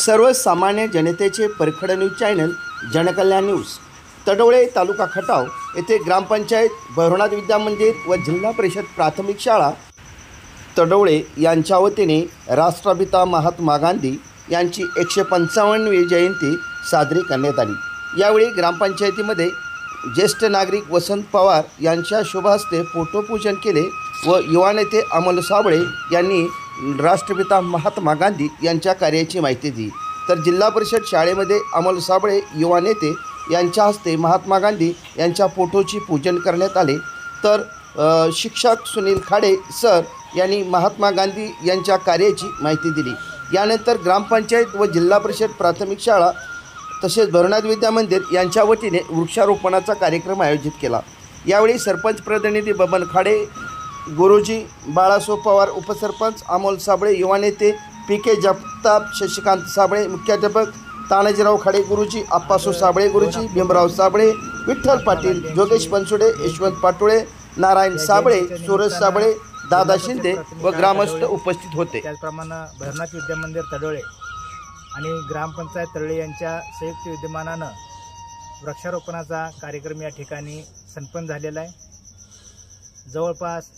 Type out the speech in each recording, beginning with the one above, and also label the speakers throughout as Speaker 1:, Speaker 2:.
Speaker 1: सर्वसामान्य जनतेचे परखड न्यूज चॅनल जनकल्याण न्यूज। तडोळे तालुका खटाव येथे ग्रामपंचायत, भैरवनाथ विद्या मंदिर व जिल्हा परिषद प्राथमिक शाळा तडोळे यांच्या वतीने राष्ट्रपिता महात्मा गांधी यांची 155वी जयंती साजरी करण्यात आली। यावेळी ग्रामपंचायतीमध्ये ज्येष्ठ नागरिक वसंत पवार यांच्या शुभ हस्ते फोटोपूजन केले व युवा नेते अमोल साबळे यांनी राष्ट्रपिता महात्मा गांधी यांच्या कार्याची माहिती दिली। तर जिल्हा परिषद शाळेमध्ये अमोल साबळे युवा नेते यांच्या हस्ते महात्मा गांधी यांच्या फोटोची पूजन करण्यात आले। तर शिक्षक सुनील खाडे सर यांनी महात्मा गांधी यांच्या कार्याची माहिती दिली। यानंतर ग्रामपंचायत व जिल्हा परिषद प्राथमिक शाळा तसेच भैरवनाथ विद्या मंदिर यांच्या वतीने वृक्षारोपणाचा कार्यक्रम आयोजित केला। यावेळी सरपंच प्रतिनिधी बबन खाडे गुरुजी, बाळासाहेब पवार उपसरपंच, अमोल साबळे युवा नेते, पी.के. जगताप, शशिकांत साबळे मुख्याध्यापक, तानाजीराव खाडे गुरुजी, आप्पासो साबळे गुरुजी, भीमराव साबळे, विठ्ठल पाटील, जोगेश बनसोडे, यशवंत पाटोळे, नारायण साबळे, सूरज साबळे, दादा शिंदे व ग्रामस्थ उपस्थित होते।
Speaker 2: त्याचप्रमाणे भैरवनाथ विद्या मंदिर तडोळे आणि ग्रामपंचायत तडोळे यांच्या संयुक्त विद्यमानानं वृक्षारोपणाचा कार्यक्रम या ठिकाणी संपन्न झालेला आहे। जवळपास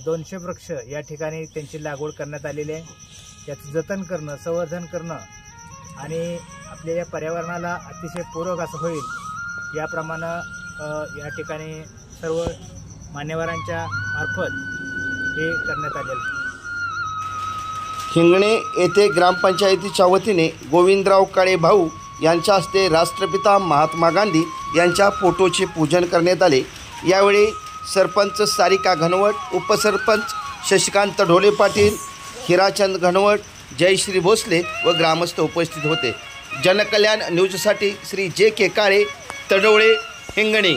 Speaker 2: 200 वृक्ष या ठिकाणी त्यांची लागवड करण्यात आलेली आहे। याचं जतन करणं, संवर्धन करणं आणि आपल्या या पर्यावरणाला अतिशय पूरक असं होईल याप्रमाणे या ठिकाणी सर्व मान्यवरांच्या मार्फत हे करण्यात आलेलं आहे।
Speaker 1: हिंगणे येथे ग्रामपंचायतीच्या वतीने गोविंदराव काळे भाऊ यांच्या हस्ते राष्ट्रपिता महात्मा गांधी यांच्या फोटोचे पूजन करण्यात आले। यावेळी सरपंच सारिका घनवट, उपसरपंच शशिकांत ढोले पाटील, हिराचंद घनवट, जयश्री भोसले व ग्रामस्थ उपस्थित होते। जनकल्याण न्यूजसाठी श्री जे.के. काळे, तडोळे, हिंगणे।